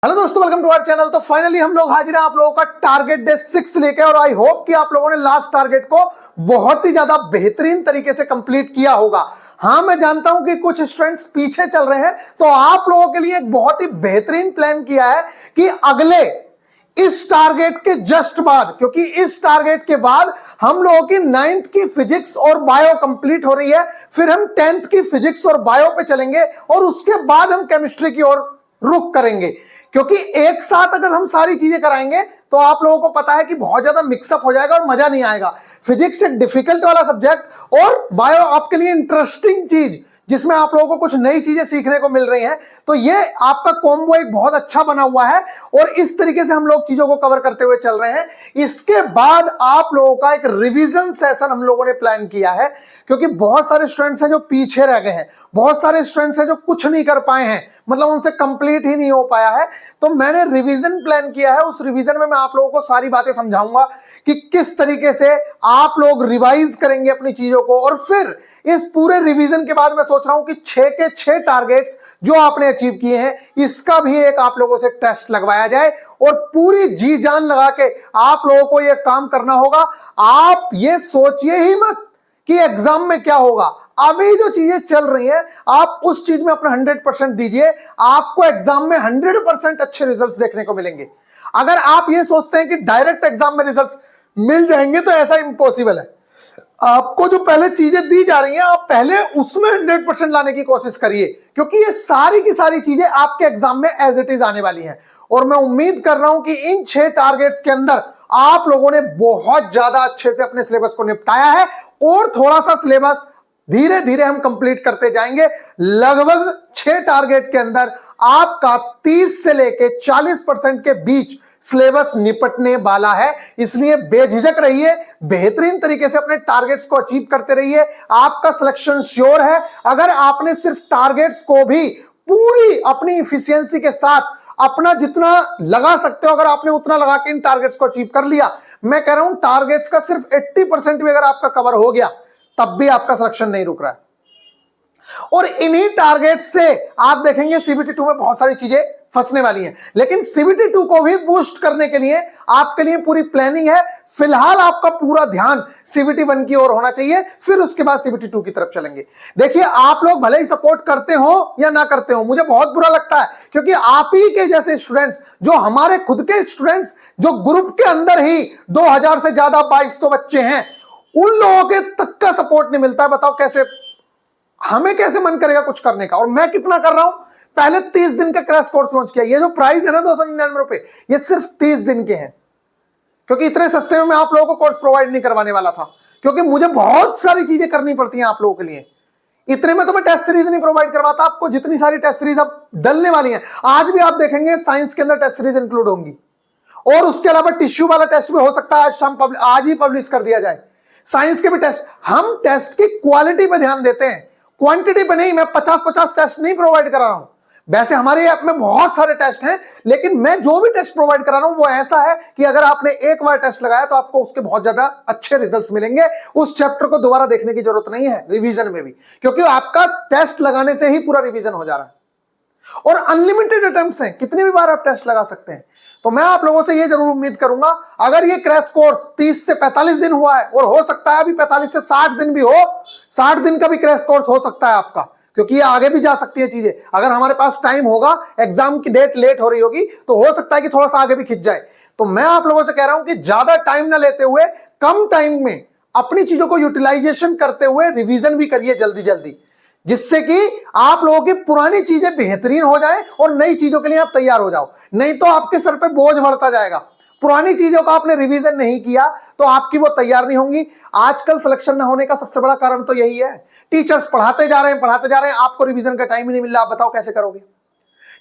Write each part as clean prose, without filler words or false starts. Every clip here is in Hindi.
हेलो दोस्तों, वेलकम टू आवर चैनल। तो फाइनली हम लोग हाजिर हैं आप लोगों का टारगेट डे 6 लेके, और आई होप कि आप लोगों ने लास्ट टारगेट को बहुत ही ज्यादा बेहतरीन तरीके से कंप्लीट किया होगा। हाँ, मैं जानता हूं कि कुछ स्टूडेंट्स पीछे चल रहे हैं, तो आप लोगों के लिए एक बहुत ही बेहतरीन प्लान किया है कि अगले इस टारगेट के जस्ट बाद, क्योंकि इस टारगेट के बाद हम लोगों की 9th की फिजिक्स और बायो कंप्लीट हो रही है, फिर हम 10th की फिजिक्स और बायो पे चलेंगे और उसके बाद हम केमिस्ट्री की ओर रुख करेंगे। क्योंकि एक साथ अगर हम सारी चीजें कराएंगे तो आप लोगों को पता है कि बहुत ज्यादा मिक्सअप हो जाएगा और मजा नहीं आएगा। फिजिक्स एक डिफिकल्ट वाला सब्जेक्ट और बायो आपके लिए इंटरेस्टिंग चीज जिसमें आप लोगों को कुछ नई चीजें सीखने को मिल रही हैं। तो ये आपका कॉम्बो एक बहुत अच्छा बना हुआ है और इस तरीके से हम लोग चीजों को कवर करते हुए चल रहे हैं। इसके बाद आप लोगों का एक रिवीजन सेशन हम लोगों ने प्लान किया है, क्योंकि बहुत सारे स्टूडेंट्स हैं जो पीछे रह गए हैं, बहुत सारे स्टूडेंट्स हैं जो कुछ नहीं कर पाए हैं, मतलब उनसे कंप्लीट ही नहीं हो पाया है। तो मैंने रिवीजन प्लान किया है। उस रिवीजन में मैं आप लोगों को सारी बातें समझाऊंगा कि किस तरीके से आप लोग रिवाइज करेंगे अपनी चीजों को, और फिर इस पूरे रिवीजन के बाद मैं सोच रहा हूं कि 6 के 6 टारगेट्स जो आपने अचीव किए हैं इसका भी एक आप लोगों से टेस्ट लगवाया जाए, और पूरी जी जान लगा के आप लोगों को यह काम करना होगा। आप ये सोचिए ही मत कि एग्जाम में क्या होगा। अभी जो चीजें चल रही हैं आप उस चीज में अपना 100% दीजिए, आपको एग्जाम में 100% अच्छे रिजल्ट्स देखने को मिलेंगे। अगर आप ये सोचते हैं कि डायरेक्ट एग्जाम में रिजल्ट्स मिल जाएंगे तो ऐसा इम्पॉसिबल है। आपको जो पहले चीजें दी जा रही हैं आप पहले उसमें 100% लाने की कोशिश करिए, क्योंकि ये सारी की सारी चीजें आपके एग्जाम में एज इट इज आने वाली हैं। और मैं उम्मीद कर रहा हूं कि इन 6 टारगेट्स के अंदर आप लोगों ने बहुत ज्यादा अच्छे से अपने सिलेबस को निपटाया है, और थोड़ा सा सिलेबस धीरे धीरे हम कंप्लीट करते जाएंगे। लगभग 6 टारगेट के अंदर आपका 30 से लेके 40% के बीच सिलेबस निपटने वाला है। इसलिए बेझिझक रहिए, बेहतरीन तरीके से अपने टारगेट्स को अचीव करते रहिए, आपका सिलेक्शन श्योर है। अगर आपने सिर्फ टारगेट्स को भी पूरी अपनी इफिशियंसी के साथ अपना जितना लगा सकते हो, अगर आपने उतना लगा के इन टारगेट्स को अचीव कर लिया, मैं कह रहा हूं टारगेट्स का सिर्फ 80% भी अगर आपका कवर हो गया तब भी आपका सिलेक्शन नहीं रुक रहा है। और इन्हीं टारगेट से आप देखेंगे सीबीटी 2 में बहुत सारी चीजें फंसने वाली हैं, लेकिन सीबीटी 2 को भी बूस्ट करने के लिए आपके लिए पूरी प्लानिंग है। फिलहाल आपका पूरा ध्यान सीबीटी 1 की ओर होना चाहिए, फिर उसके बाद सीबीटी 2 की तरफ चलेंगे। देखिए, आप लोग भले ही सपोर्ट करते हो या ना करते हो, मुझे बहुत बुरा लगता है, क्योंकि आप ही के जैसे स्टूडेंट्स, जो हमारे खुद के स्टूडेंट्स, जो ग्रुप के अंदर ही 2000 से ज्यादा 2200 बच्चे हैं, उन लोगों के तक का सपोर्ट नहीं मिलता है। बताओ कैसे, हमें कैसे मन करेगा कुछ करने का। और मैं कितना कर रहा हूं, पहले 30 दिन का क्रैश कोर्स लॉन्च किया। ये जो प्राइस है ना 299 रुपए, ये सिर्फ 30 दिन के हैं, क्योंकि इतने सस्ते में मैं आप लोगों को कोर्स प्रोवाइड नहीं करवाने वाला था, क्योंकि मुझे बहुत सारी चीजें करनी पड़ती हैं आप लोगों के लिए। इतने में तो मैं टेस्ट सीरीज नहीं प्रोवाइड करवाता आपको, जितनी सारी टेस्ट सीरीज अब डलने वाली हैं। आज भी आप देखेंगे साइंस के अंदर टेस्ट सीरीज इंक्लूड होंगी, और उसके अलावा टिश्यू वाला टेस्ट भी हो सकता है आज ही पब्लिश कर दिया जाए। साइंस के भी टेस्ट, हम टेस्ट की क्वालिटी पे ध्यान देते हैं, क्वांटिटी पे नहीं। मैं 50-50 टेस्ट नहीं प्रोवाइड करा रहा हूं। वैसे हमारे ऐप में बहुत सारे टेस्ट हैं, लेकिन मैं जो भी टेस्ट प्रोवाइड करा रहा हूं वो ऐसा है कि अगर आपने एक बार टेस्ट लगाया तो आपको उसके बहुत ज्यादा अच्छे रिजल्ट्स मिलेंगे। उस चैप्टर को दोबारा देखने की जरूरत नहीं है रिवीजन में भी, क्योंकि आपका टेस्ट लगाने से ही पूरा रिवीजन हो जा रहा है। और अनलिमिटेड अटेम्प्ट्स हैं, कितनी भी बार आप टेस्ट लगा सकते हैं। तो मैं आप लोगों से ये जरूर उम्मीद करूंगा, अगर ये क्रैश कोर्स 30 से 45 दिन हुआ है, और हो सकता है अभी 45 से 60 दिन भी हो, 60 दिन का भी क्रैश कोर्स हो सकता है आपका, क्योंकि ये आगे भी जा सकती है चीजें। अगर हमारे पास टाइम होगा, एग्जाम की डेट लेट हो रही होगी, तो हो सकता है कि थोड़ा सा आगे भी खिंच जाए। तो मैं आप लोगों से कह रहा हूं कि ज्यादा टाइम ना लेते हुए, कम टाइम में अपनी चीजों को यूटिलाइजेशन करते हुए रिवीजन भी करिए जल्दी जल्दी, जिससे कि आप लोगों की पुरानी चीजें बेहतरीन हो जाए और नई चीजों के लिए आप तैयार हो जाओ। नहीं तो आपके सर पे बोझ बढ़ता जाएगा। पुरानी चीजों का आपने रिवीजन नहीं किया तो आपकी वो तैयार नहीं होंगी। आजकल सिलेक्शन ना होने का सबसे बड़ा कारण तो यही है, टीचर्स पढ़ाते जा रहे हैं, आपको रिवीजन का टाइम ही नहीं मिल रहा। आप बताओ कैसे करोगे।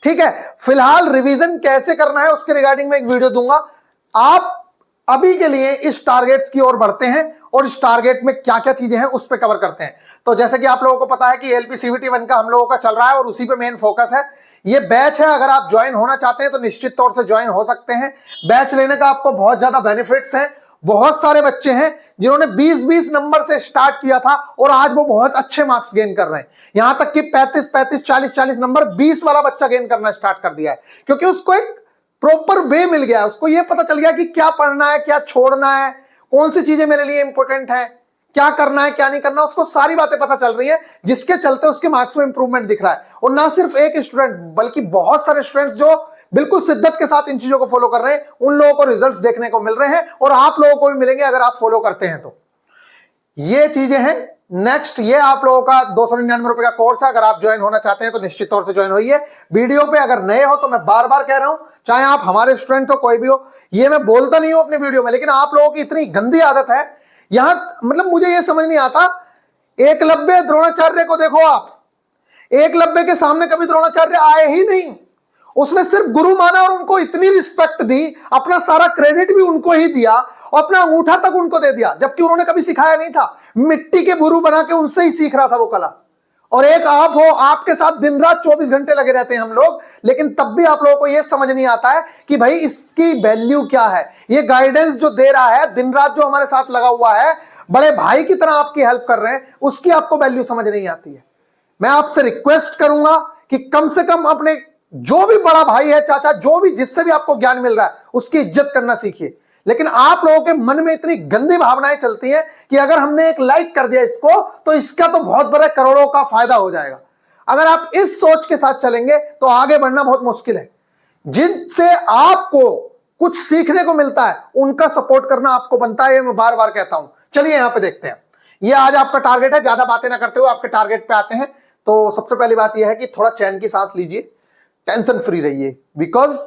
ठीक है, फिलहाल रिवीजन कैसे करना है उसके रिगार्डिंग में एक वीडियो दूंगा। आप अभी के लिए इस टारगेट्स की ओर बढ़ते हैं, और इस टारगेट में क्या क्या चीजें हैं उस पर कवर करते हैं। तो जैसे कि आप लोगों को पता है कि एलपी सीबीटी 1 का हम लोगों का चल रहा है, और उसी पे मेन फोकस है। ये बैच है, अगर आप ज्वाइन होना चाहते हैं तो निश्चित तौर से ज्वाइन हो सकते हैं। बैच लेने का आपको बहुत ज्यादा बेनिफिट्स हैं। बहुत सारे बच्चे हैं जिन्होंने 20-20 नंबर से स्टार्ट किया था और आज वो बहुत अच्छे मार्क्स गेन कर रहे हैं। यहां तक कि 35-35, 40-40 नंबर 20 वाला बच्चा गेन करना स्टार्ट कर दिया है, क्योंकि उसको एक प्रॉपर वे मिल गया है। उसको यह पता चल गया कि क्या पढ़ना है, क्या छोड़ना है, कौन सी चीजें मेरे लिए इंपॉर्टेंट है, क्या करना है, क्या नहीं करना, उसको सारी बातें पता चल रही है, जिसके चलते उसके मार्क्स में इंप्रूवमेंट दिख रहा है। और ना सिर्फ एक स्टूडेंट बल्कि बहुत सारे स्टूडेंट्स जो बिल्कुल शिद्दत के साथ इन चीजों को फॉलो कर रहे हैं, उन लोगों को रिजल्ट्स देखने को मिल रहे हैं और आप लोगों को भी मिलेंगे अगर आप फॉलो करते हैं तो। ये चीजें हैं। नेक्स्ट, ये आप लोगों का 299 रुपए का कोर्स है। अगर आप ज्वाइन होना चाहते हैं तो निश्चित तौर से ज्वाइन होइए। वीडियो पे अगर नए हो तो मैं बार बार कह रहा हूं, चाहे आप हमारे स्टूडेंट हो, कोई भी हो, ये मैं बोलता नहीं हूं अपने वीडियो में, लेकिन आप लोगों की इतनी गंदी आदत है यहां, मतलब मुझे यह समझ नहीं आता। एकलव्य द्रोणाचार्य को देखो आप, एकलव्य के सामने कभी द्रोणाचार्य आए ही नहीं। उसने सिर्फ गुरु माना और उनको इतनी रिस्पेक्ट दी, अपना सारा क्रेडिट भी उनको ही दिया और अपना अंगूठा तक उनको दे दिया, जबकि उन्होंने कभी सिखाया नहीं था। मिट्टी के गुरु बना के उनसे ही सीख रहा था वो कला। और एक आप हो, आपके साथ दिन रात 24 घंटे लगे रहते हैं हम लोग, लेकिन तब भी आप लोगों को यह समझ नहीं आता है कि भाई इसकी वैल्यू क्या है। ये गाइडेंस जो दे रहा है, दिन रात जो हमारे साथ लगा हुआ है, बड़े भाई की तरह आपकी हेल्प कर रहे हैं, उसकी आपको वैल्यू समझ नहीं आती है। मैं आपसे रिक्वेस्ट करूंगा कि कम से कम अपने जो भी बड़ा भाई है, चाचा, जो भी जिससे भी आपको ज्ञान मिल रहा है, उसकी इज्जत करना सीखिए। लेकिन आप लोगों के मन में इतनी गंदी भावनाएं चलती हैं कि अगर हमने एक लाइक कर दिया इसको तो इसका तो बहुत बड़ा करोड़ों का फायदा हो जाएगा। अगर आप इस सोच के साथ चलेंगे तो आगे बढ़ना बहुत मुश्किल है। जिनसे आपको कुछ सीखने को मिलता है उनका सपोर्ट करना आपको बनता है, ये मैं बार बार कहता हूं। चलिए यहां पे देखते हैं। ये आज आपका टारगेट है। ज्यादा बातें ना करते हुए आपके टारगेट पे आते हैं। तो सबसे पहली बात यह है कि थोड़ा चैन की सांस लीजिए, टेंशन फ्री रहिए, बिकॉज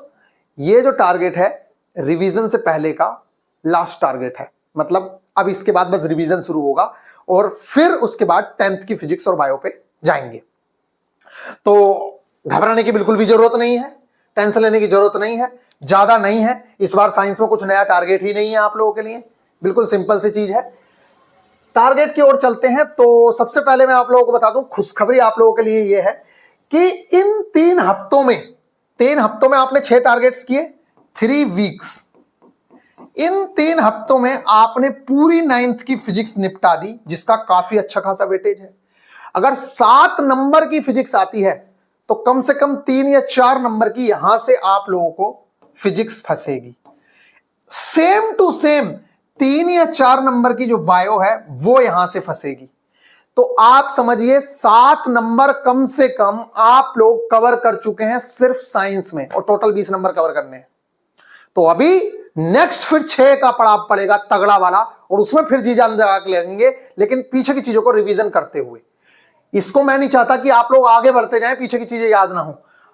ये जो टारगेट है रिवीजन से पहले का लास्ट टारगेट है। मतलब अब इसके बाद बस रिवीजन शुरू होगा और फिर उसके बाद 10th की फिजिक्स और बायो पे जाएंगे। तो घबराने की बिल्कुल भी जरूरत नहीं है, टेंशन लेने की जरूरत नहीं है, ज्यादा नहीं है। इस बार साइंस में कुछ नया टारगेट ही नहीं है आप लोगों के लिए, बिल्कुल सिंपल सी चीज है। टारगेट की ओर चलते हैं। तो सबसे पहले मैं आप लोगों को बता दूं, खुशखबरी आप लोगों के लिए यह है कि इन 3 हफ्तों में आपने 6 टारगेट्स किए, 3 वीक्स। इन 3 हफ्तों में आपने पूरी 9th की फिजिक्स निपटा दी, जिसका काफी अच्छा खासा वेटेज है। अगर 7 नंबर की फिजिक्स आती है तो कम से कम 3 या 4 नंबर की यहां से आप लोगों को फिजिक्स फंसेगी। सेम टू सेम 3 या 4 नंबर की जो बायो है वो यहां से फंसेगी। तो आप समझिए 7 नंबर कम से कम आप लोग कवर कर चुके हैं सिर्फ साइंस में, और टोटल 20 नंबर कवर करने हैं। तो अभी नेक्स्ट फिर 6 का पड़ाव पड़ेगा तगड़ा वाला, और उसमें फिर जी जान लगा के लगेंगे, लेकिन पीछे की चीजों को रिवीजन करते हुए। इसको मैं नहीं चाहता कि आप लोग आगे बढ़ते जाएं, पीछे की चीजें याद ना हो।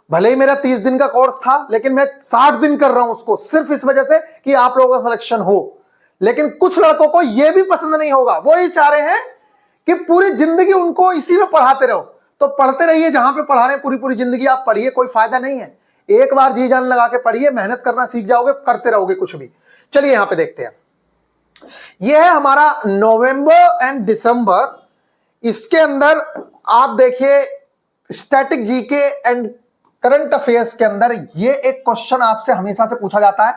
भले ही मेरा 30 दिन का कोर्स था, लेकिन मैं 60 दिन कर रहा हूं उसको, सिर्फ इस वजह से कि आप लोगों का सिलेक्शन हो। लेकिन कुछ लड़कों को यह भी पसंद नहीं होगा, वो ही चाह रहे हैं कि पूरी जिंदगी उनको इसी में पढ़ाते रहो। तो पढ़ते रहिए, जहां पे पढ़ा रहे हैं पूरी पूरी जिंदगी आप पढ़िए, कोई फायदा नहीं है। एक बार जी जान लगा के पढ़िए, मेहनत करना सीख जाओगे, करते रहोगे कुछ भी। चलिए यहां पे देखते हैं। यह है हमारा नवंबर एंड दिसंबर। इसके अंदर आप देखिए static GK and current affairs के अंदर ये एक क्वेश्चन आपसे हमेशा से पूछा जाता है।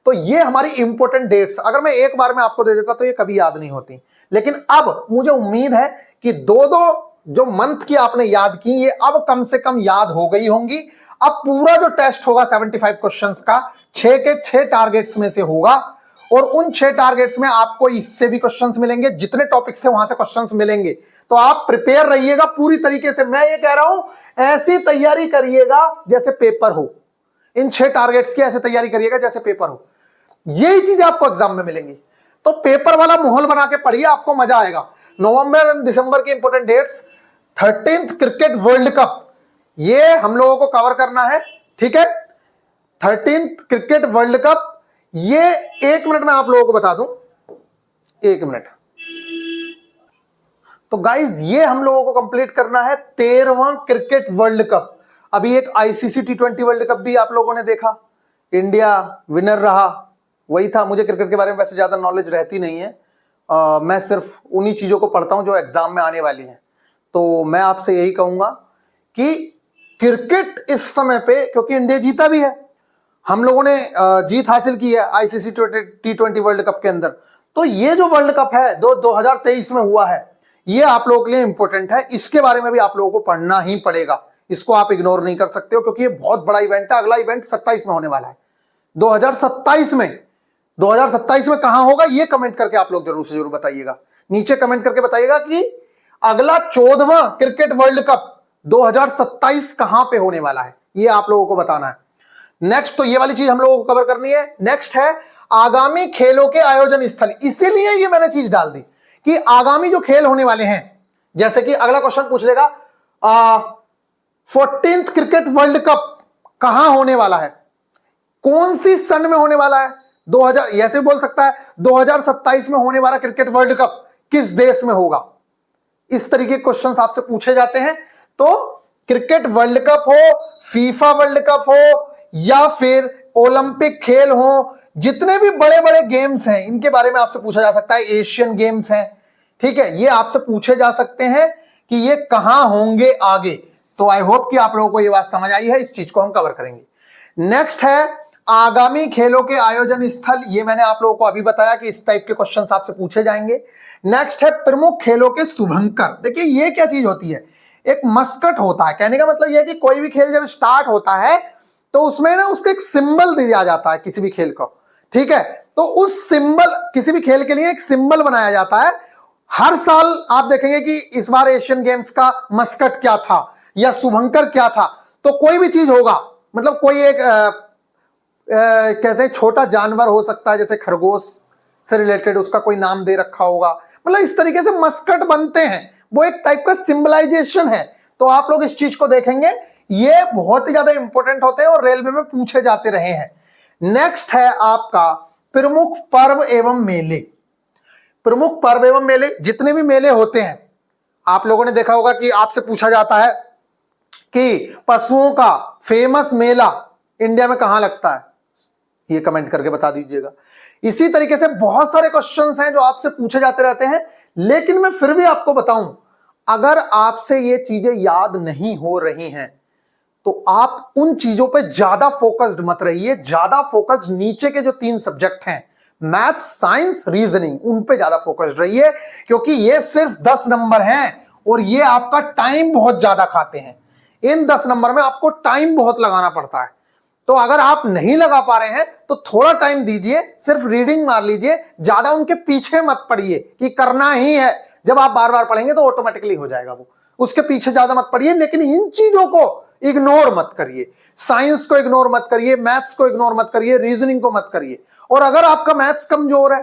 तो ये हमारी इंपॉर्टेंट डेट्स, अगर मैं एक बार में आपको दे देता तो ये कभी याद नहीं होती, लेकिन अब मुझे उम्मीद है कि 2-2 जो मंथ की आपने याद की, ये अब कम से कम याद हो गई होंगी। अब पूरा जो टेस्ट होगा 75 क्वेश्चंस का, 6 के 6 टारगेट्स में से होगा, और उन 6 टारगेट्स में आपको इससे भी क्वेश्चंस मिलेंगे, जितने टॉपिक्स थे वहां से क्वेश्चंस मिलेंगे। तो आप प्रिपेयर रहिएगा पूरी तरीके से। मैं ये कह रहा हूं, ऐसी तैयारी करिएगा जैसे पेपर हो। इन 6 टारगेट्स की ऐसे तैयारी करिएगा जैसे पेपर हो। यही चीज आपको एग्जाम में मिलेंगी। तो पेपर वाला माहौल बना के पढ़िए, आपको मजा आएगा। नवंबर और दिसंबर की important dates, 13th cricket world cup, ये हम लोगों को कवर करना है, ठीक है। 13th क्रिकेट वर्ल्ड कप, ये 1 मिनट में आप लोगों को बता दूं, 1 मिनट। तो गाइज ये हम लोगों को कंप्लीट करना है 13वां क्रिकेट वर्ल्ड कप। अभी एक आईसीसी T20 वर्ल्ड कप भी आप लोगों ने देखा, इंडिया विनर रहा, वही था। मुझे क्रिकेट के बारे में वैसे ज्यादा नॉलेज रहती नहीं है, मैं सिर्फ उन्हीं चीजों को पढ़ता हूं जो एग्जाम में आने वाली हैं। तो मैं आपसे यही कहूंगा कि क्रिकेट इस समय पे, क्योंकि इंडिया जीता भी है, हम लोगों ने जीत हासिल की है आईसीसी T20 वर्ल्ड कप के अंदर, तो ये जो वर्ल्ड कप है 2023 में हुआ है, ये आप लोगों के लिए इंपॉर्टेंट है, इसके बारे में भी आप लोगों को पढ़ना ही पड़ेगा, इसको आप इग्नोर नहीं कर सकते हो, क्योंकि ये बहुत बड़ा इवेंट है। अगला इवेंट 27 में होने वाला है, 2027 में। 2027 में कहां होगा ये कमेंट करके आप लोग जरूर से जरूर बताइएगा, नीचे कमेंट करके बताइएगा कि अगला 14वां क्रिकेट वर्ल्ड कप 2027 कहां पे होने वाला है, ये आप लोगों को बताना है। नेक्स्ट, तो ये वाली चीज हम लोगों को कवर करनी है। नेक्स्ट है आगामी खेलों के आयोजन स्थल, इसीलिए ये मैंने चीज डाल दी कि आगामी जो खेल होने वाले हैं, जैसे कि अगला क्वेश्चन पूछ लेगा 14th क्रिकेट वर्ल्ड कप कहां होने वाला है, कौन सी सन में होने वाला है, 2000 ऐसे बोल सकता है 2027 में होने वाला क्रिकेट वर्ल्ड कप किस देश में होगा, इस तरीके के क्वेश्चंस आपसे पूछे जाते हैं। तो क्रिकेट वर्ल्ड कप हो, फीफा वर्ल्ड कप हो, या फिर ओलंपिक खेल हो, जितने भी बड़े बड़े गेम्स हैं इनके बारे में आपसे पूछा जा सकता है। एशियन गेम्स हैं, ठीक है, ये आपसे पूछे जा सकते हैं कि ये कहां होंगे आगे। तो आई होप कि आप लोगों को ये बात समझ आई है, इस चीज को हम कवर करेंगे। नेक्स्ट है आगामी खेलों के आयोजन स्थल, ये मैंने आप लोगों को अभी बताया कि इस टाइप के क्वेश्चंस आपसे पूछे जाएंगे। नेक्स्ट है प्रमुख खेलों के शुभंकर। देखिए ये क्या चीज होती है, एक मस्कट होता है, कहने का मतलब यह है कि कोई भी खेल जब स्टार्ट होता है तो उसमें ना उसका एक सिंबल दिया जाता है किसी भी खेल को, ठीक है, तो उस सिंबल, किसी भी खेल के लिए एक सिंबल बनाया जाता है। हर साल आप देखेंगे कि इस बार एशियन गेम्स का मस्कट क्या था या शुभंकर क्या था, तो कोई भी चीज होगा, मतलब कोई एक कहते हैं छोटा जानवर हो सकता है, जैसे खरगोश से रिलेटेड उसका कोई नाम दे रखा होगा, मतलब इस तरीके से मस्कट बनते हैं, वो एक टाइप का सिंबलाइजेशन है। तो आप लोग इस चीज को देखेंगे, ये बहुत ही ज्यादा इंपॉर्टेंट होते हैं और रेलवे में पूछे जाते रहे हैं। नेक्स्ट है आपका प्रमुख पर्व एवं मेले। प्रमुख पर्व एवं मेले, जितने भी मेले होते हैं आप लोगों ने देखा होगा कि आपसे पूछा जाता है कि पशुओं का फेमस मेला इंडिया में कहां लगता है, ये कमेंट करके बता दीजिएगा। इसी तरीके से बहुत सारे क्वेश्चंस हैं जो आपसे पूछे जाते रहते हैं, लेकिन मैं फिर भी आपको बताऊं, अगर आपसे ये चीजें याद नहीं हो रही हैं तो आप उन चीजों पे ज्यादा फोकस्ड मत रहिए, ज्यादा फोकस्ड नीचे के जो 3 सब्जेक्ट हैं, मैथ, साइंस, रीजनिंग, उन पे ज्यादा फोकस्ड रहिए, क्योंकि ये सिर्फ 10 नंबर हैं और ये आपका टाइम बहुत ज्यादा खाते हैं। इन 10 नंबर में आपको टाइम बहुत लगाना पड़ता है, तो अगर आप नहीं लगा पा रहे हैं तो थोड़ा टाइम दीजिए, सिर्फ रीडिंग मार लीजिए, ज्यादा उनके पीछे मत पड़िए कि करना ही है। जब आप बार बार पढ़ेंगे तो ऑटोमेटिकली हो जाएगा वो, उसके पीछे ज्यादा मत पड़िए, लेकिन इन चीजों को इग्नोर मत करिए। साइंस को इग्नोर मत करिए, मैथ्स को इग्नोर मत करिए, रीजनिंग को मत करिए। और अगर आपका मैथ्स कमजोर है,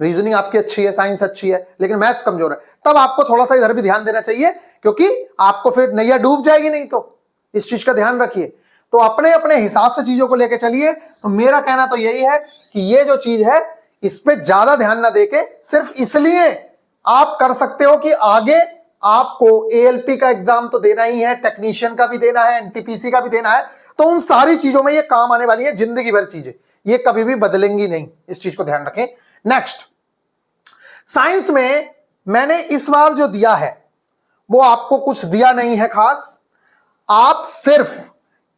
रीजनिंग आपकी अच्छी है, साइंस अच्छी है, लेकिन मैथ्स कमजोर है, तब आपको थोड़ा सा इधर भी ध्यान देना चाहिए, क्योंकि आपको फिर नैया डूब जाएगी नहीं। तो इस चीज का ध्यान रखिए। तो अपने अपने हिसाब से चीजों को लेकर चलिए। तो मेरा कहना तो यही है कि ये जो चीज है इस पे ज्यादा ध्यान ना देके, सिर्फ इसलिए आप कर सकते हो कि आगे आपको एएलपी का एग्जाम तो देना ही है, टेक्नीशियन का भी देना है, एनटीपीसी का भी देना है, तो उन सारी चीजों में ये काम आने वाली है, जिंदगी भर चीजें, ये कभी भी बदलेंगी नहीं, इस चीज को ध्यान रखें। नेक्स्ट, साइंस में मैंने इस बार जो दिया है वो आपको कुछ दिया नहीं है खास, आप सिर्फ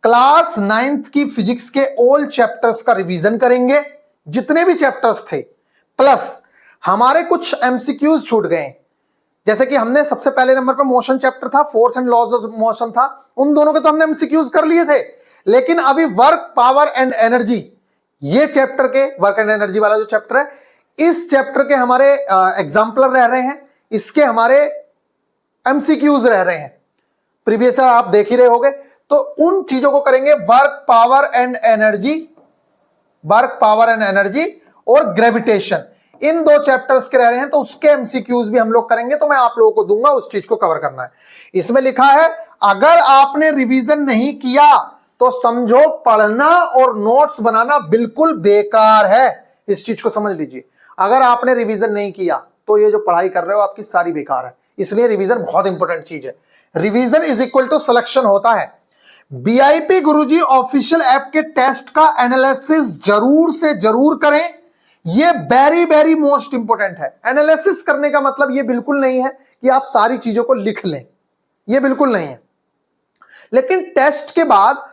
क्लास 9th की फिजिक्स के ऑल चैप्टर्स का रिवीजन करेंगे, जितने भी चैप्टर्स थे, प्लस हमारे कुछ एमसीक्यूज छूट गए, जैसे कि हमने सबसे पहले नंबर पर मोशन चैप्टर था, force and laws of motion था, उन दोनों के तो हमने एमसीक्यूज कर लिए थे, लेकिन अभी वर्क, पावर एंड एनर्जी, ये चैप्टर के, वर्क एंड एनर्जी वाला जो चैप्टर है, इस चैप्टर के हमारे एग्जाम्पलर रह रहे हैं, इसके हमारे एमसीक्यूज रह रहे हैं, प्रीवियस आप देख ही रहे होगे। तो उन चीजों को करेंगे, work, power and energy, work, power and energy और ग्रेविटेशन, इन 2 चैप्टर्स के रह रहे हैं, तो उसके एमसीक्यूज भी हम लोग करेंगे, तो मैं आप लोगों को दूंगा, उस चीज को कवर करना है। इसमें लिखा है अगर आपने रिवीजन नहीं किया तो समझो पढ़ना और नोट्स बनाना बिल्कुल बेकार है, इस चीज को समझ लीजिए। अगर आपने रिवीजन नहीं किया तो ये जो पढ़ाई कर रहे हो आपकी सारी बेकार है, इसलिए रिवीजन बहुत इंपॉर्टेंट चीज है। Revision is equal to selection होता है। बीआईपी गुरुजी ऑफिशियल ऐप के टेस्ट का एनालिसिस जरूर से जरूर करें, ये वेरी वेरी मोस्ट इंपोर्टेंट है। एनालिसिस करने का मतलब ये बिल्कुल नहीं है कि आप सारी चीजों को लिख लें, ये बिल्कुल नहीं है, लेकिन टेस्ट के बाद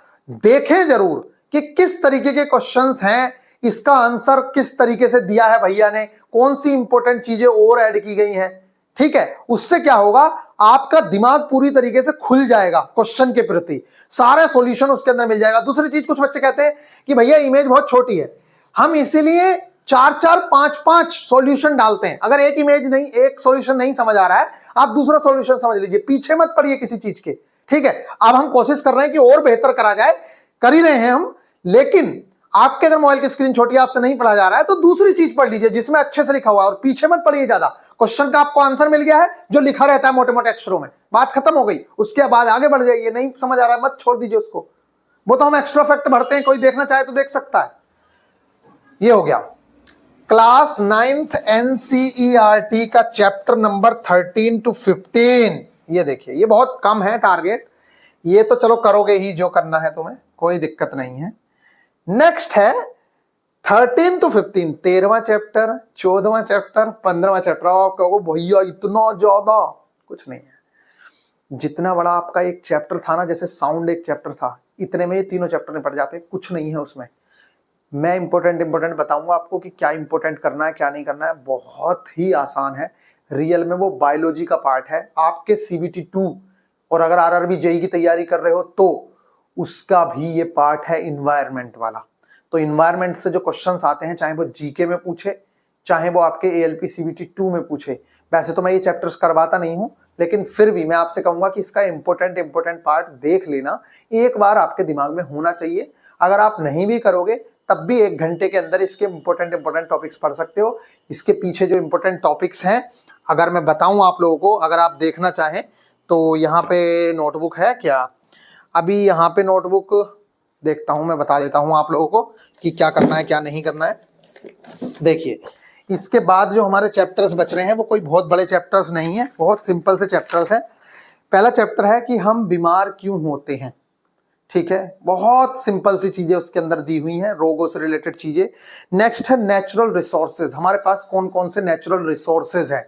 देखें जरूर कि किस तरीके के क्वेश्चंस हैं, इसका आंसर किस तरीके से दिया है भैया ने, कौन सी इंपॉर्टेंट चीजें और ऐड की गई हैं, ठीक है। उससे क्या होगा, आपका दिमाग पूरी तरीके से खुल जाएगा क्वेश्चन के प्रति, सारे सॉल्यूशन उसके अंदर मिल जाएगा। दूसरी चीज, कुछ बच्चे कहते हैं कि भैया इमेज बहुत छोटी है, हम इसीलिए 4-4, 5-5 सॉल्यूशन डालते हैं। अगर एक इमेज नहीं, एक सॉल्यूशन नहीं समझ आ रहा है, आप दूसरा सॉल्यूशन समझ लीजिए, पीछे मत पड़िए किसी चीज के, ठीक है। अब हम कोशिश कर रहे हैं कि और बेहतर करा जाए, कर ही रहे हैं हम, लेकिन आपके अगर मोबाइल की स्क्रीन छोटी है, आपसे नहीं पढ़ा जा रहा है, तो दूसरी चीज पढ़ लीजिए जिसमें अच्छे से लिखा हुआ है, और पीछे मत पढ़िए ज्यादा। क्वेश्चन का आपको आंसर मिल गया है, जो लिखा रहता है मोटे मोटे अक्षरों में, बात खत्म हो गई। उसके बाद आगे बढ़ जाइए, नहीं समझ आ रहा है मत छोड़ दीजिए उसको, वो तो हम एक्स्ट्रा फैक्ट भरते हैं, कोई देखना चाहे तो देख सकता है। ये हो गया क्लास 9th NCERT का चैप्टर नंबर 13 to 15। ये देखिए, ये बहुत कम है टारगेट, ये तो चलो करोगे ही जो करना है तुम्हें, कोई दिक्कत नहीं है। नेक्स्ट है 13 to 15, 13वां चैप्टर, 14वां चैप्टर, 15वां चैप्टर। आप कहोगे भैया इतना ज्यादा, कुछ नहीं है। जितना बड़ा आपका एक चैप्टर था ना, जैसे साउंड एक चैप्टर था, इतने में ये तीनों चैप्टर निपट जाते, कुछ नहीं है उसमें। मैं इंपॉर्टेंट बताऊंगा आपको कि क्या इंपॉर्टेंट करना है क्या नहीं करना है, बहुत ही आसान है। रियल में वो बायोलॉजी का पार्ट है आपके CBT 2, और अगर RRB JEE की तैयारी कर रहे हो तो उसका भी ये पार्ट है इन्वायरमेंट वाला। तो इन्वायरमेंट से जो क्वेश्चंस आते हैं, चाहे वो GK में पूछे, चाहे वो आपके ALP CBT 2 में पूछे, वैसे तो मैं ये चैप्टर्स करवाता नहीं हूं, लेकिन फिर भी मैं आपसे कहूंगा कि इसका इंपॉर्टेंट पार्ट देख लेना, एक बार आपके दिमाग में होना चाहिए। अगर आप नहीं भी करोगे तब भी 1 घंटे के अंदर इसके इंपॉर्टेंट टॉपिक्स पढ़ सकते हो। इसके पीछे जो इंपॉर्टेंट टॉपिक्स हैं, अगर मैं बताऊं आप लोगों को, अगर आप देखना चाहें तो यहाँ पे नोटबुक है क्या, अभी यहाँ पे नोटबुक देखता हूं, मैं बता देता हूं आप लोगों को कि क्या करना है क्या नहीं करना है। देखिए, इसके बाद जो हमारे चैप्टर्स बच रहे हैं वो कोई बहुत बड़े चैप्टर्स नहीं है, बहुत सिंपल से चैप्टर्स हैं। पहला चैप्टर है कि हम बीमार क्यों होते हैं, ठीक है, बहुत सिंपल सी चीजें उसके अंदर दी हुई हैं, रोगों से रिलेटेड चीजें। नेक्स्ट है नेचुरल रिसोर्सेज, हमारे पास कौन कौन से नेचुरल रिसोर्सेज हैं,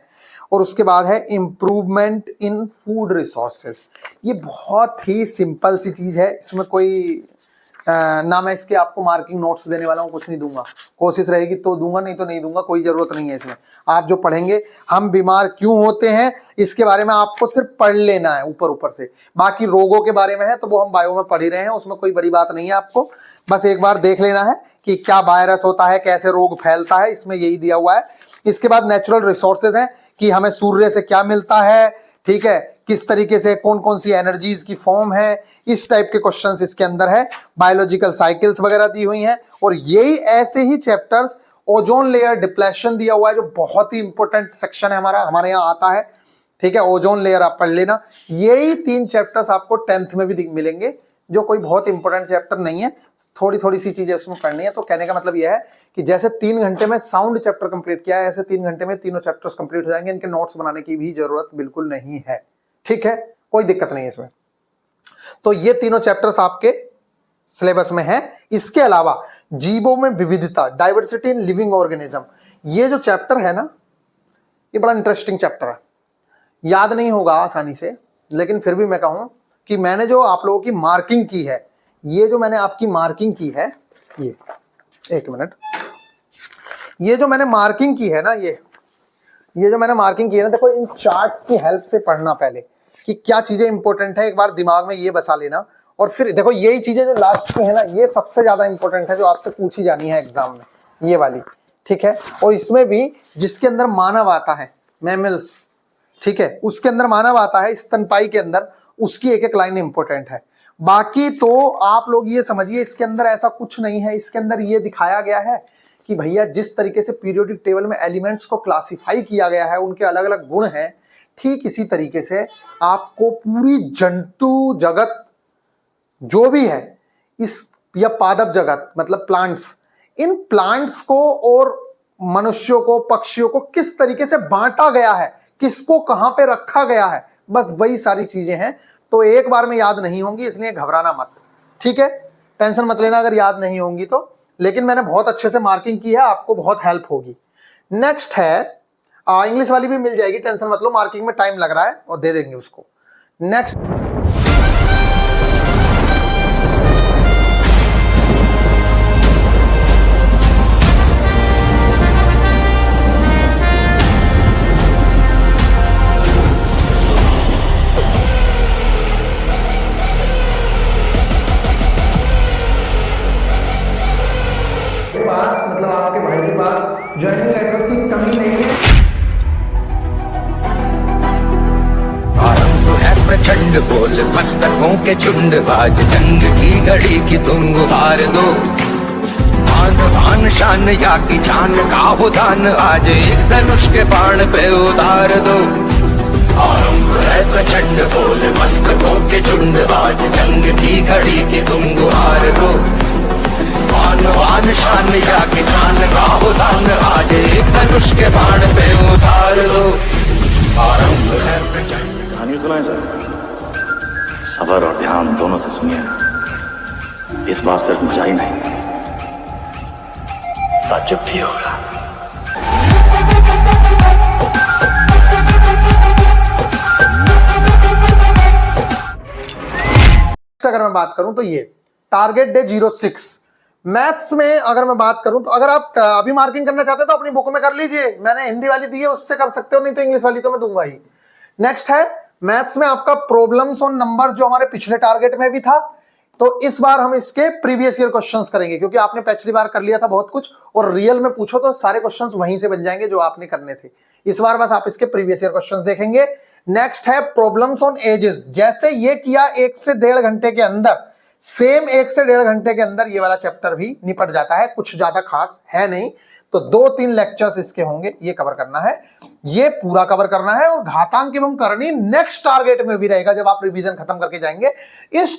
और उसके बाद है इम्प्रूवमेंट इन फूड रिसोर्सेज। ये बहुत ही सिंपल सी चीज है, इसमें कोई ना मैं इसके आपको मार्किंग नोट्स देने वाला हूँ, कुछ नहीं दूंगा, कोशिश रहेगी तो दूंगा, नहीं तो नहीं दूंगा, कोई जरूरत नहीं है इसमें। आप जो पढ़ेंगे हम बीमार क्यों होते हैं, इसके बारे में आपको सिर्फ पढ़ लेना है ऊपर से। बाकी रोगों के बारे में है तो वो हम बायो में पढ़ ही रहे हैं, उसमें कोई बड़ी बात नहीं है, आपको बस एक बार देख लेना है कि क्या वायरस होता है, कैसे रोग फैलता है, इसमें यही दिया हुआ है। इसके बाद नेचुरल रिसोर्सेज हैं कि हमें सूर्य से क्या मिलता है, ठीक है, किस तरीके से कौन कौन सी एनर्जीज की फॉर्म है, इस टाइप के क्वेश्चंस इसके अंदर है। बायोलॉजिकल साइकिल्स वगैरह दी हुई हैं, और यही ऐसे ही चैप्टर्स, ओजोन लेयर डिप्लेशन दिया हुआ है, जो बहुत ही इंपॉर्टेंट सेक्शन है हमारे यहाँ आता है, ठीक है, ओजोन लेयर आप पढ़ लेना। यही 3 चैप्टर्स आपको 10th में भी मिलेंगे, जो कोई बहुत इंपॉर्टेंट चैप्टर नहीं है, थोड़ी सी चीजें उसमें पढ़नी है। तो कहने का मतलब यह है कि जैसे 3 घंटे में साउंड चैप्टर कंप्लीट किया है, ऐसे 3 घंटे में तीनों चैप्टर्स कंप्लीट हो जाएंगे, इनके नोट्स बनाने की भी जरूरत बिल्कुल नहीं है, ठीक है, कोई दिक्कत नहीं है इसमें। तो ये तीनों चैप्टर्स आपके सिलेबस में है। इसके अलावा जीवों में विविधता, डाइवर्सिटी इन लिविंग ऑर्गेनिज्म, ये जो चैप्टर है ना, ये बड़ा इंटरेस्टिंग चैप्टर है, याद नहीं होगा आसानी से, लेकिन फिर भी मैं कहूं कि मैंने जो आप लोगों की मार्किंग की है, ये जो मैंने आपकी मार्किंग की है, ये 1 मिनट, ये जो मैंने मार्किंग की है ना, ये जो मैंने मार्किंग की है ना, देखो इन चार्ट की हेल्प से पढ़ना पहले कि क्या चीजें इंपॉर्टेंट है, एक बार दिमाग में ये बसा लेना। और फिर देखो यही चीजें जो लास्ट की है ना, ये सबसे ज्यादा इंपॉर्टेंट है, जो आपसे पूछी जानी है एग्जाम में, ये वाली, ठीक है। और इसमें भी जिसके अंदर मानव आता है, मैमल्स, ठीक है, उसके अंदर मानव आता है, स्तनपाई के अंदर, उसकी एक एक लाइन इंपॉर्टेंट है। बाकी तो आप लोग ये समझिए, इसके अंदर ऐसा कुछ नहीं है। इसके अंदर ये दिखाया गया है कि भैया जिस तरीके से पीरियोडिक टेबल में एलिमेंट्स को क्लासिफाई किया गया है, उनके अलग अलग गुण हैं, ठीक इसी तरीके से आपको पूरी जंतु जगत जो भी है, इस या पादप जगत मतलब प्लांट्स, इन प्लांट्स को और मनुष्यों को, पक्षियों को किस तरीके से बांटा गया है, किसको कहां पे रखा गया है, बस वही सारी चीजें हैं। तो एक बार में याद नहीं होंगी, इसलिए घबराना मत, ठीक है, टेंशन मत लेना अगर याद नहीं होंगी तो, लेकिन मैंने बहुत अच्छे से मार्किंग की है, आपको बहुत हेल्प होगी। नेक्स्ट है इंग्लिश वाली भी मिल जाएगी, टेंशन मत लो, मार्किंग में टाइम लग रहा है और दे देंगे उसको। नेक्स्ट के झुंड बाज जंग की घड़ी की तुम गुहार दो। आन बान शान या की जान का हो दान आज एक धनुष के बाण पे उतार दो। आरंभ है प्रचंड बोल मस्तकों के झुंड आज जंग की घड़ी की तुम गुहार दो। आन बान शान या की जान का हो दान आज एक धनुष के बाण पे उतार दो। आरंभ है प्रचंड। कहानी सुनाए सर, सबर और ध्यान दोनों से सुनिए। इस बार सिर्फ मजा ही नहीं, ताज्जुब भी होगा। अगर मैं बात करूं तो ये टारगेट डे 06 मैथ्स में अगर मैं बात करूं तो अगर आप अभी मार्किंग करना चाहते हो तो अपनी बुक में कर लीजिए, मैंने हिंदी वाली दी है उससे कर सकते हो, नहीं तो इंग्लिश वाली तो मैं दूंगा ही। नेक्स्ट है मैथ्स में आपका प्रॉब्लम्स ऑन नंबर, जो हमारे पिछले टारगेट में भी था, तो इस बार हम इसके प्रीवियस ईयर क्वेश्चंस करेंगे क्योंकि आपने पिछली बार कर लिया था बहुत कुछ और रियल में पूछो तो सारे क्वेश्चंस वहीं से बन जाएंगे जो आपने करने थे। इस बार बस आप इसके प्रीवियस ईयर क्वेश्चंस देखेंगे। नेक्स्ट है प्रॉब्लम्स ऑन एजेस, जैसे ये किया 1 से 1.5 घंटे के अंदर, सेम 1 से 1.5 घंटे के अंदर ये वाला चैप्टर भी निपट जाता है, कुछ ज्यादा खास है नहीं। तो 2-3 लेक्चर्स इसके होंगे, ये कवर करना है, ये पूरा कवर करना है। और घातांक एवं करनी नेक्स्ट टारगेट में भी रहेगा जब आप रिवीजन खत्म करके जाएंगे। इस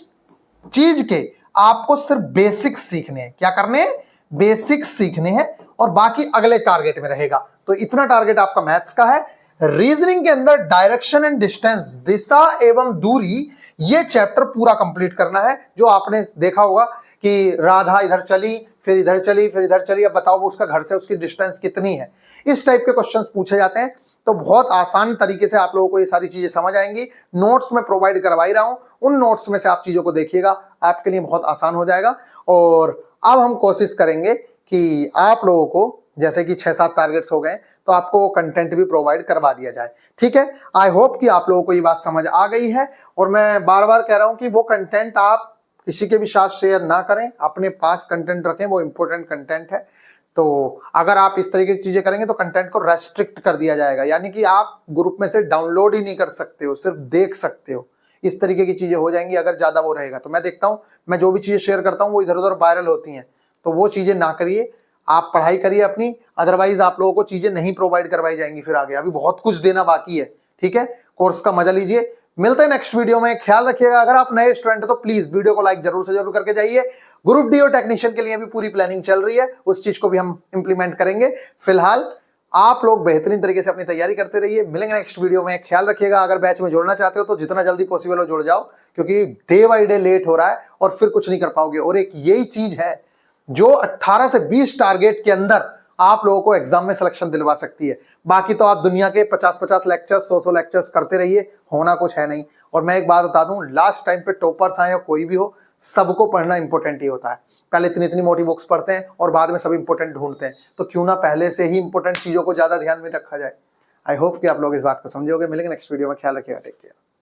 चीज के आपको सिर्फ बेसिक्स सीखने हैं। क्या करने हैं? बेसिक्स सीखने हैं और बाकी अगले टारगेट में रहेगा। तो इतना टारगेट आपका मैथ्स का है। रीजनिंग के अंदर डायरेक्शन एंड डिस्टेंस, दिशा एवं दूरी, ये चैप्टर पूरा कंप्लीट करना है। जो आपने देखा होगा कि राधा इधर चली, फिर इधर चली, फिर इधर चली, अब बताओ वो उसका घर से उसकी डिस्टेंस कितनी है। इस टाइप के क्वेश्चंस पूछे जाते हैं। तो बहुत आसान तरीके से आप लोगों को ये सारी चीजें समझ आएंगी। नोट्स में प्रोवाइड करवा ही रहा हूं, उन नोट्स में से आप चीजों को देखिएगा, आपके लिए बहुत आसान हो जाएगा। और अब हम कोशिश करेंगे कि आप लोगों को जैसे कि 6-7 टारगेट्स हो गए तो आपको कंटेंट भी प्रोवाइड करवा दिया जाए। ठीक है, आई होप कि आप लोगों को ये बात समझ आ गई है। और मैं बार बार कह रहा हूं कि वो कंटेंट आप किसी के भी साथ शेयर ना करें, अपने पास कंटेंट रखें, वो इंपॉर्टेंट कंटेंट है। तो अगर आप इस तरीके की चीजें करेंगे तो कंटेंट को रेस्ट्रिक्ट कर दिया जाएगा, यानी कि आप ग्रुप में से डाउनलोड ही नहीं कर सकते हो, सिर्फ देख सकते हो। इस तरीके की चीजें हो जाएंगी अगर ज्यादा वो रहेगा। तो मैं देखता हूं, मैं जो भी चीजें शेयर करता हूं वो इधर उधर वायरल होती हैं, तो वो चीजें ना करिए, आप पढ़ाई करिए अपनी। अदरवाइज आप लोगों को चीजें नहीं प्रोवाइड करवाई जाएंगी फिर आगे, अभी बहुत कुछ देना बाकी है। ठीक है, कोर्स का मजा लीजिए। मिलते हैं नेक्स्ट वीडियो में, ख्याल रखिएगा। अगर आप नए स्टूडेंट हैं तो प्लीज वीडियो को लाइक जरूर से जरूर करके जाइए। ग्रुप डी और टेक्नीशियन के लिए भी पूरी प्लानिंग चल रही है, उस चीज को भी हम इंप्लीमेंट करेंगे। फिलहाल आप लोग बेहतरीन तरीके से अपनी तैयारी करते रहिए। मिलेंगे नेक्स्ट वीडियो में, ख्याल रखिएगा। अगर बैच में जुड़ना चाहते हो तो जितना जल्दी पॉसिबल हो जुड़ जाओ, क्योंकि डे बाई डे लेट हो रहा है और फिर कुछ नहीं कर पाओगे। और एक यही चीज है जो 18 से 20 टारगेट के अंदर आप लोगों को एग्जाम में सिलेक्शन दिलवा सकती है। बाकी तो आप दुनिया के 50-50 लेक्चर्स, 100-100 लेक्चर्स करते रहिए, होना कुछ है नहीं। और मैं एक बात बता दूं, लास्ट टाइम पे टॉपर्स आए या कोई भी हो, सबको पढ़ना इंपॉर्टेंट ही होता है। पहले इतनी मोटी बुक्स पढ़ते हैं और बाद में सब इंपॉर्टेंट ढूंढते हैं, तो क्यों ना पहले से ही इंपॉर्टेंट चीजों को ज्यादा ध्यान में रखा जाए। आई होप कि आप लोग इस बात को समझोगे। मिलेंगे नेक्स्ट वीडियो में, ख्याल रखिएगा, टेक केयर।